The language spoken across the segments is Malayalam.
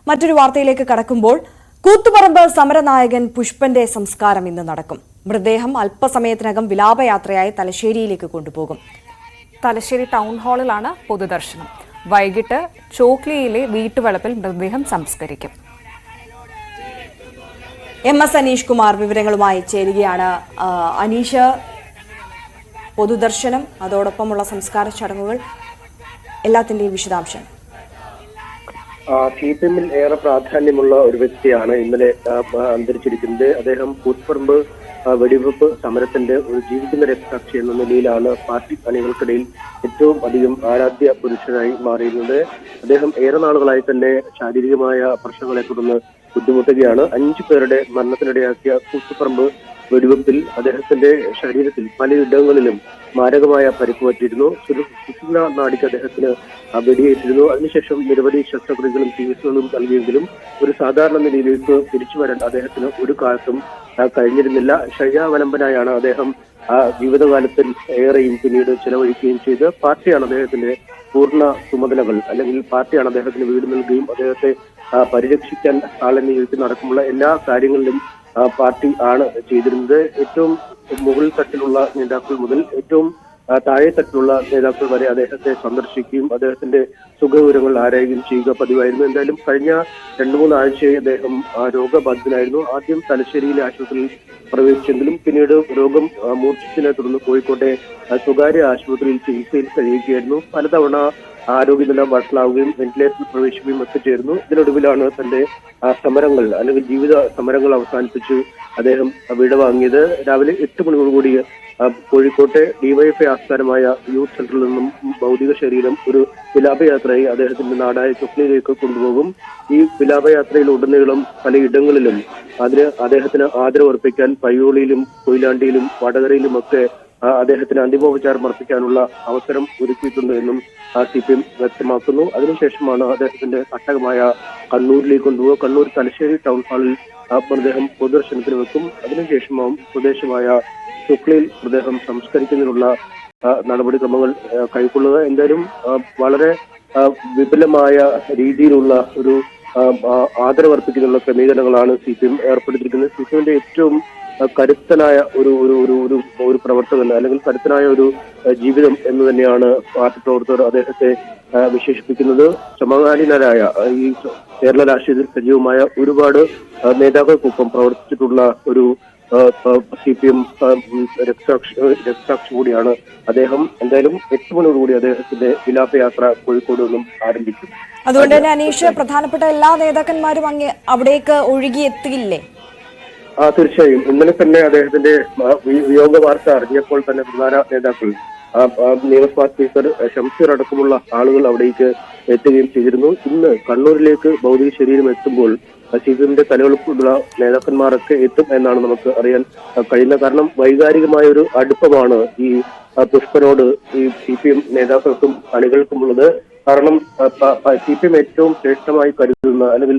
മറ്റൊരു വാർത്തയിലേക്ക് കടക്കുമ്പോൾ കൂത്തുപറമ്പ് സമരനായകൻ പുഷ്പന്റെ സംസ്കാരം ഇന്ന് നടക്കും. മൃതദേഹം അല്പസമയത്തിനകം വിലാപയാത്രയായി തലശ്ശേരിയിലേക്ക് കൊണ്ടുപോകും. തലശ്ശേരി ടൗൺ ഹാളിലാണ് പൊതുദർശനം. വൈകിട്ട് ചോക്ലിയിലെ വീട്ടുവളപ്പിൽ മൃതദേഹം സംസ്കരിക്കും. MS അനീഷ് കുമാർ വിവരങ്ങളുമായി ചേരുകയാണ്. അനീഷ്, പൊതുദർശനം അതോടൊപ്പമുള്ള സംസ്കാര ചടങ്ങുകൾ എല്ലാത്തിന്റെയും വിശദാംശം. CPM-ൽ ഏറെ പ്രാധാന്യമുള്ള ഒരു വ്യക്തിയാണ് ഇന്നലെ അന്തരിച്ചിരിക്കുന്നത്. അദ്ദേഹം കൂത്തുപറമ്പ് വെടിവെപ്പ് സമരത്തിന്റെ ഒരു ജീവിക്കുന്ന രക്തസാക്ഷി എന്ന നിലയിലാണ് പാർട്ടി അണികൾക്കിടയിൽ ഏറ്റവും അധികം ആരാധ്യ പുരുഷനായി മാറിയിരുന്നത്. അദ്ദേഹം ഏറെ നാളുകളായി തന്നെ ശാരീരികമായ പ്രശ്നങ്ങളെ തുടർന്ന് ബുദ്ധിമുട്ടുകയാണ്. 5 പേരുടെ മരണത്തിനിടയാക്കിയ കൂത്തുപറമ്പ് വെടിവെപ്പിൽ അദ്ദേഹത്തിന്റെ ശരീരത്തിൽ പലയിടങ്ങളിലും മാരകമായ പരിക്ക് പറ്റിയിരുന്നു. സുഷുമ്ന നാഡിക്ക് അദ്ദേഹത്തിന് വെടിയേറ്റിരുന്നു. അതിനുശേഷം നിരവധി ശസ്ത്രക്രിയകളും ചികിത്സകളും നൽകിയെങ്കിലും ഒരു സാധാരണ നിലയിലേക്ക് തിരിച്ചു വരാൻ അദ്ദേഹത്തിന് ഒരു കാലത്തും കഴിഞ്ഞിരുന്നില്ല. ശയ്യാവലംബനായാണ് അദ്ദേഹം ജീവിതകാലത്തിൽ ഏറെയും പിന്നീട് ചെലവഴിക്കുകയും ചെയ്ത് പാർട്ടിയാണ് അദ്ദേഹത്തിന്റെ പൂർണ്ണ ചുമതലകൾ, അല്ലെങ്കിൽ പാർട്ടിയാണ് അദ്ദേഹത്തിന് വീട് നൽകുകയും അദ്ദേഹത്തെ പരിരക്ഷിക്കാൻ ആളെ നിയോഗിച്ച് നടക്കുമുള്ള എല്ലാ കാര്യങ്ങളിലും പാർട്ടി ആണ് ചെയ്തിരുന്നത്. ഏറ്റവും മുകൾ തട്ടിലുള്ള നേതാക്കൾ മുതൽ ഏറ്റവും താഴെ തട്ടിലുള്ള നേതാക്കൾ വരെ അദ്ദേഹത്തെ സന്ദർശിക്കുകയും അദ്ദേഹത്തിന്റെ സുഖവിവരങ്ങൾ ആരായുകയും ചെയ്യുക പതിവായിരുന്നു. എന്തായാലും കഴിഞ്ഞ 2-3 ആഴ്ചയായി അദ്ദേഹം രോഗബാധിതനായിരുന്നു. ആദ്യം തലശ്ശേരിയിലെ ആശുപത്രിയിൽ പ്രവേശിച്ചെങ്കിലും പിന്നീട് രോഗം മൂർച്ഛിച്ചതിനെ തുടർന്ന് കോഴിക്കോട്ടെ സ്വകാര്യ ആശുപത്രിയിൽ ചികിത്സയിൽ കഴിയുകയായിരുന്നു. പലതവണ ആരോഗ്യനില വഷളാവുകയും വെന്റിലേറ്ററിൽ പ്രവേശിക്കുകയും ഒക്കെ ചേർന്നു. ഇതിനൊടുവിലാണ് തന്റെ സമരങ്ങൾ അല്ലെങ്കിൽ ജീവിത സമരങ്ങൾ അവസാനിപ്പിച്ച് അദ്ദേഹം വിടവാങ്ങിയത്. രാവിലെ 8 മണിയോടുകൂടി കോഴിക്കോട്ടെ ഡിവൈഎഫ്ഐ ആസ്ഥാനമായ യൂത്ത് സെന്ററിൽ നിന്നും ഭൗതിക ശരീരം ഒരു വിലാപയാത്രയായി അദ്ദേഹത്തിന്റെ നാടായ ചൊക്ലിയിലേക്ക് കൊണ്ടുപോകും. ഈ വിലാപയാത്രയിൽ ഉടനീളം പലയിടങ്ങളിലും അദ്ദേഹത്തിന് ആദരവർപ്പിക്കാൻ പയ്യോളിയിലും കൊയിലാണ്ടിയിലും വടകരയിലും ഒക്കെ അദ്ദേഹത്തിന് അന്തിമോപചാരം അർപ്പിക്കാനുള്ള അവസരം ഒരുക്കിയിട്ടുണ്ട് എന്നും CPM വ്യക്തമാക്കുന്നു. അതിനുശേഷമാണ് അദ്ദേഹത്തിന്റെ തട്ടകമായ കണ്ണൂരിലേക്ക് കൊണ്ടുപോകുക. കണ്ണൂർ തലശ്ശേരി ടൗൺ ഹാളിൽ മൃതദേഹം പൊതുദർശനത്തിന് വെക്കും. അതിനുശേഷമാവും പ്രദേശമായ ചുക്ലിയിൽ മൃതദേഹം സംസ്കരിക്കുന്നതിനുള്ള നടപടിക്രമങ്ങൾ കൈക്കൊള്ളുക. എന്തായാലും വളരെ വിപുലമായ രീതിയിലുള്ള ഒരു ആദരവർപ്പിക്കുന്നതിനുള്ള ക്രമീകരണങ്ങളാണ് CPM ഏർപ്പെടുത്തിയിരിക്കുന്നത്. CPM-ന്റെ ഏറ്റവും കരുത്തനായ ഒരു പ്രവർത്തകൻ, അല്ലെങ്കിൽ കരുത്തനായ ഒരു ജീവിതം എന്ന് തന്നെയാണ് പാർട്ടി പ്രവർത്തകർ അദ്ദേഹത്തെ വിശേഷിപ്പിക്കുന്നത്. സമകാലീനരായ ഈ കേരള രാഷ്ട്രീയത്തിൽ സജീവമായ ഒരുപാട് നേതാക്കൾക്കൊപ്പം പ്രവർത്തിച്ചിട്ടുള്ള ഒരു CPM രക്തസാക്ഷി കൂടിയാണ് അദ്ദേഹം. എന്തായാലും 8 മണിയോടുകൂടി അദ്ദേഹത്തിന്റെ വിലാപയാത്ര കോഴിക്കോട് നിന്നും ആരംഭിക്കും. അതുകൊണ്ട് തന്നെ അനീഷ്, പ്രധാനപ്പെട്ട എല്ലാ നേതാക്കന്മാരും അവിടേക്ക് ഒഴുകിയെത്തിയില്ലേ? തീർച്ചയായും ഇന്നലെ തന്നെ അദ്ദേഹത്തിന്റെ വിയോഗ വാർത്ത അറിഞ്ഞപ്പോൾ തന്നെ പ്രധാന നേതാക്കൾ, നിയമസഭാ സ്പീക്കർ ഷംസീർ അടക്കമുള്ള ആളുകൾ അവിടേക്ക് എത്തുകയും ചെയ്തിരുന്നു. ഇന്ന് കണ്ണൂരിലേക്ക് ഭൗതിക ശരീരം എത്തുമ്പോൾ CPM-ന്റെ തലവെടുപ്പുള്ള നേതാക്കന്മാരൊക്കെ എത്തും എന്നാണ് നമുക്ക് അറിയാൻ കഴിയുന്നത്. കാരണം വൈകാരികമായ ഒരു അടുപ്പമാണ് ഈ പുഷ്പനോട് ഈ CPM നേതാക്കൾക്കും അണികൾക്കുമുള്ളത്. കാരണം CPM ഏറ്റവും ശ്രേഷ്ഠമായി കരുതുന്ന, അല്ലെങ്കിൽ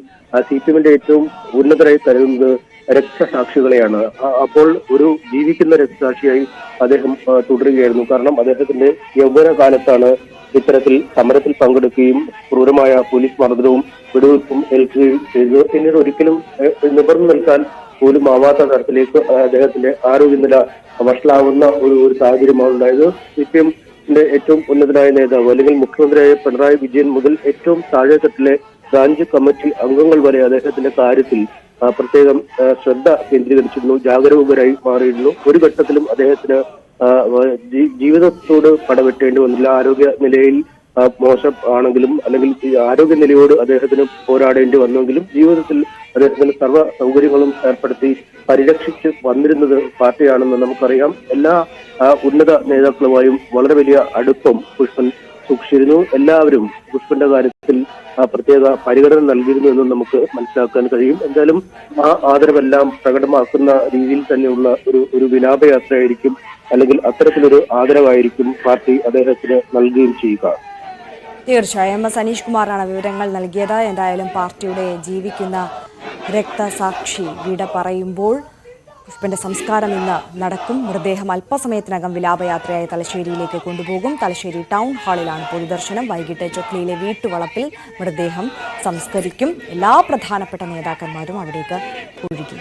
CPM-ന്റെ ഏറ്റവും ഉന്നതരായി കരുതുന്നത് രക്തസാക്ഷികളെയാണ്. അപ്പോൾ ഒരു ജീവിക്കുന്ന രക്തസാക്ഷിയായി അദ്ദേഹം തുടരുകയായിരുന്നു. കാരണം അദ്ദേഹത്തിന്റെ യൗവന കാലത്താണ് ഇത്തരത്തിൽ സമരത്തിൽ പങ്കെടുക്കുകയും ക്രൂരമായ പോലീസ് മർദ്ദനവും വെടിവെപ്പും ഏൽക്കുകയും ചെയ്തത്. പിന്നീട് ഒരിക്കലും നിവർന്നു നിൽക്കാൻ പോലും ആവാത്ത തരത്തിലേക്ക് അദ്ദേഹത്തിന്റെ ആരോഗ്യനില വഷളാവുന്ന ഒരു സാഹചര്യമാണ് ഉണ്ടായത്. CPM-ന്റെ ഏറ്റവും ഉന്നതനായ നേതാവ്, അല്ലെങ്കിൽ മുഖ്യമന്ത്രിയായ പിണറായി വിജയൻ മുതൽ ഏറ്റവും താഴെത്തട്ടിലെ ബ്രാഞ്ച് കമ്മിറ്റി അംഗങ്ങൾ വരെ അദ്ദേഹത്തിന്റെ കാര്യത്തിൽ പ്രത്യേകം ശ്രദ്ധ കേന്ദ്രീകരിച്ചിരുന്നു, ജാഗരൂകരായി മാറിയിരുന്നു. ഒരു ഘട്ടത്തിലും അദ്ദേഹത്തിന് ജീവിതത്തോട് പടവെട്ടേണ്ടി വന്നില്ല. ആരോഗ്യ നിലയിൽ മോശം ആണെങ്കിലും, അല്ലെങ്കിൽ ആരോഗ്യനിലയോട് അദ്ദേഹത്തിന് പോരാടേണ്ടി വന്നെങ്കിലും ജീവിതത്തിൽ അദ്ദേഹത്തിന് സർവ്വ സൗകര്യങ്ങളും ഏർപ്പെടുത്തി പരിരക്ഷിച്ച് വന്നിരുന്നത് പാർട്ടിയാണെന്ന് നമുക്കറിയാം. എല്ലാ ഉന്നത നേതാക്കളുമായും വളരെ വലിയ അടുപ്പം പുഷ്പൻ സൂക്ഷിച്ചിരുന്നു. എല്ലാവരും പുഷ്പന്റെ കാര്യത്തിൽ പ്രത്യേക പരിഗണന നൽകിയിരുന്നു എന്നും നമുക്ക് മനസ്സിലാക്കാൻ കഴിയും. എന്തായാലും ആ ആദരവെല്ലാം പ്രകടമാക്കുന്ന രീതിയിൽ തന്നെയുള്ള ഒരു വിലാപയാത്രയായിരിക്കും, അല്ലെങ്കിൽ അത്തരത്തിലൊരു ആദരവായിരിക്കും പാർട്ടി അദ്ദേഹത്തിന് നൽകുകയും ചെയ്യുക. തീർച്ചയായും MS അനീഷ് കുമാറാണ് വിവരങ്ങൾ നൽകിയത്. എന്തായാലും പാർട്ടിയുടെ ജീവിക്കുന്ന രക്തസാക്ഷി വിട പറയുമ്പോൾ പുഷ്പന്റെ സംസ്കാരം ഇന്ന് നടക്കും. മൃതദേഹം അല്പസമയത്തിനകം വിലാപയാത്രയായി തലശ്ശേരിയിലേക്ക് കൊണ്ടുപോകും. തലശ്ശേരി ടൗൺ ഹാളിലാണ് പൊതുദർശനം. വൈകിട്ട് ചൊക്ലിയിലെ വീട്ടുവളപ്പിൽ മൃതദേഹം സംസ്കരിക്കും. എല്ലാ പ്രധാനപ്പെട്ട നേതാക്കന്മാരും അവിടേക്ക് ഒഴുകി.